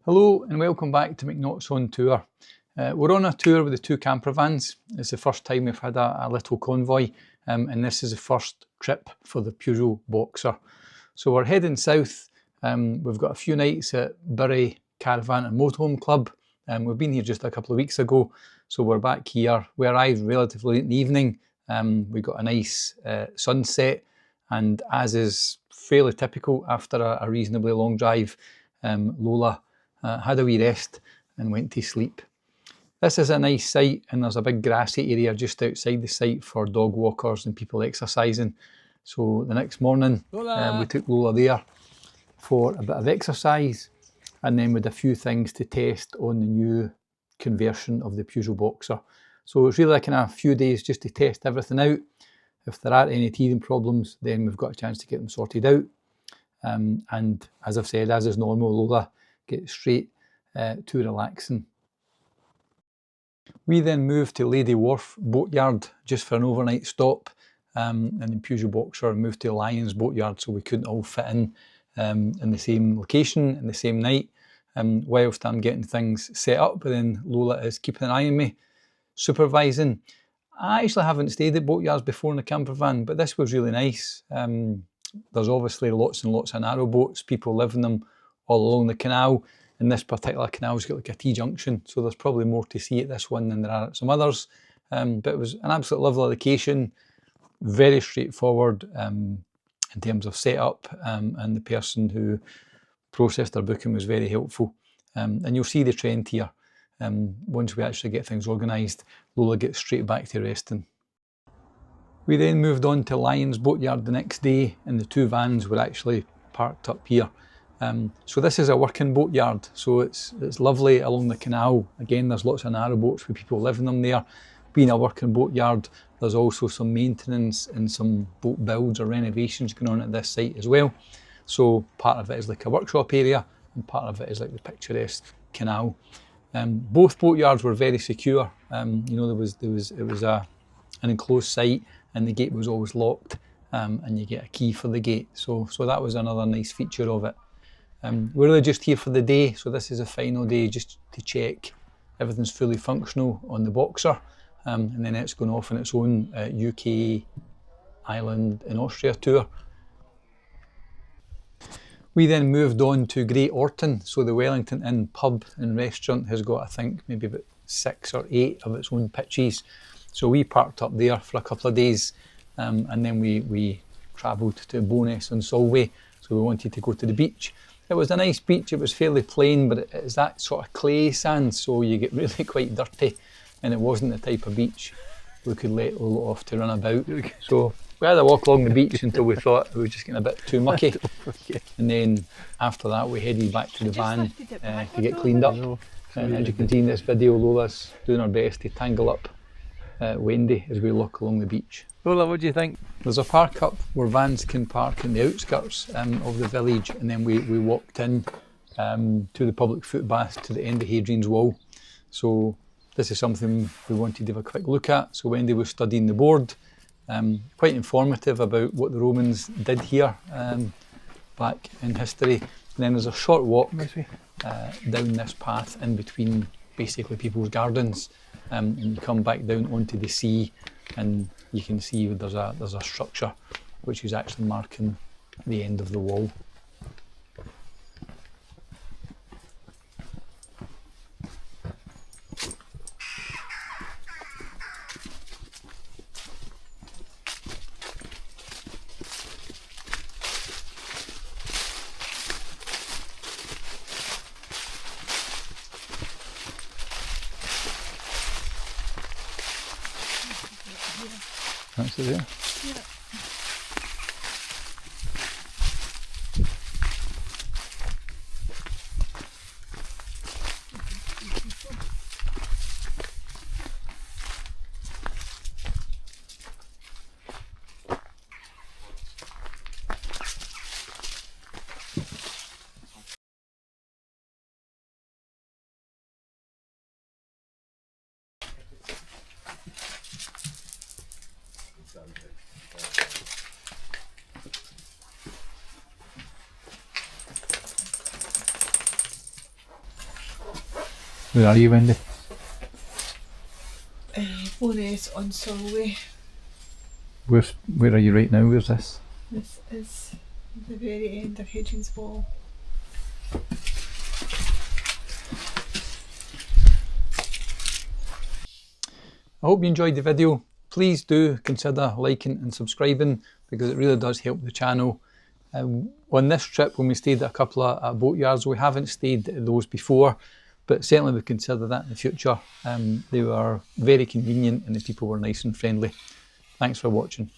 Hello and welcome back to McNaughts on Tour. We're on a tour with the two camper vans. It's the first time we've had a little convoy and this is the first trip for the Peugeot Boxer. So we're heading south. We've got a few nights at Bury Caravan and Motorhome Club. We've been here just a couple of weeks ago, so we're back here. We arrived relatively late in the evening. We got a nice sunset, and as is fairly typical after a reasonably long drive, Lola had a wee rest and went to sleep. This is a nice site, and there's a big grassy area just outside the site for dog walkers and people exercising. So the next morning we took Lola there for a bit of exercise, and then with a few things to test on the new conversion of the Peugeot Boxer. So it's really like a few days just to test everything out. If there are any teething problems, then we've got a chance to get them sorted out. And as I've said, as is normal, Lola gets straight to relaxing. We then moved to Wharf Boatyard just for an overnight stop, and the Peugeot Boxer moved to Lyons Boatyard, so we couldn't all fit in the same location in the same night. Whilst I'm getting things set up, but then Lola is keeping an eye on me, supervising. I actually haven't stayed at boatyards before in a camper van, but this was really nice. There's obviously lots and lots of narrow boats. People live in them all along the canal, and this particular canal's got like a T-junction, so there's probably more to see at this one than there are at some others. But it was an absolute lovely location, very straightforward in terms of setup, and the person who processed our booking was very helpful. And you'll see the trend here. Once we actually get things organised, Lola gets straight back to resting. We then moved on to Lyons Boatyard the next day, and the two vans were actually parked up here. So this is a working boatyard, so it's lovely along the canal. Again, there's lots of narrow boats with people living in them there. Being a working boatyard, there's also some maintenance and some boat builds or renovations going on at this site as well. So part of it is like a workshop area, and part of it is like the picturesque canal. Both boatyards were very secure. You know, it was an enclosed site, and the gate was always locked, and you get a key for the gate. So that was another nice feature of it. We're really just here for the day, so this is a final day just to check everything's fully functional on the Boxer, and then it's going off on its own UK, Ireland and Austria tour. We then moved on to Great Orton, so the Wellington Inn pub and restaurant has got, I think, maybe about 6 or 8 of its own pitches. So we parked up there for a couple of days, and then we travelled to Bowness and Solway, so we wanted to go to the beach. It was a nice beach. It was fairly plain, but it's that sort of clay sand, so you get really quite dirty, and it wasn't the type of beach we could let Lola off to run about. So we had a walk along the beach until we thought it was just getting a bit too mucky, and then after that we headed back to the van to get cleaned up. And as you can see in this video, Lola's doing her best to tangle up Wendy as we look along the beach. Lola, what do you think? There's a park up where vans can park in the outskirts of the village, and then we walked in to the public footbath to the end of Hadrian's wall. So this is something we wanted to have a quick look at. So Wendy was studying the board, quite informative about what the Romans did here back in history. And then there's a short walk down this path in between basically people's gardens, and you come back down onto the sea, and you can see there's a structure which is actually marking the end of the wall. That's it there? Yeah. Where are you, Wendy? Bowness on Solway. Where are you right now? Where's this? This is the very end of Hadrian's Wall. I hope you enjoyed the video. Please do consider liking and subscribing because it really does help the channel. On this trip, when we stayed at a couple of boatyards, we haven't stayed at those before, but certainly we consider that in the future. They were very convenient and the people were nice and friendly. Thanks for watching.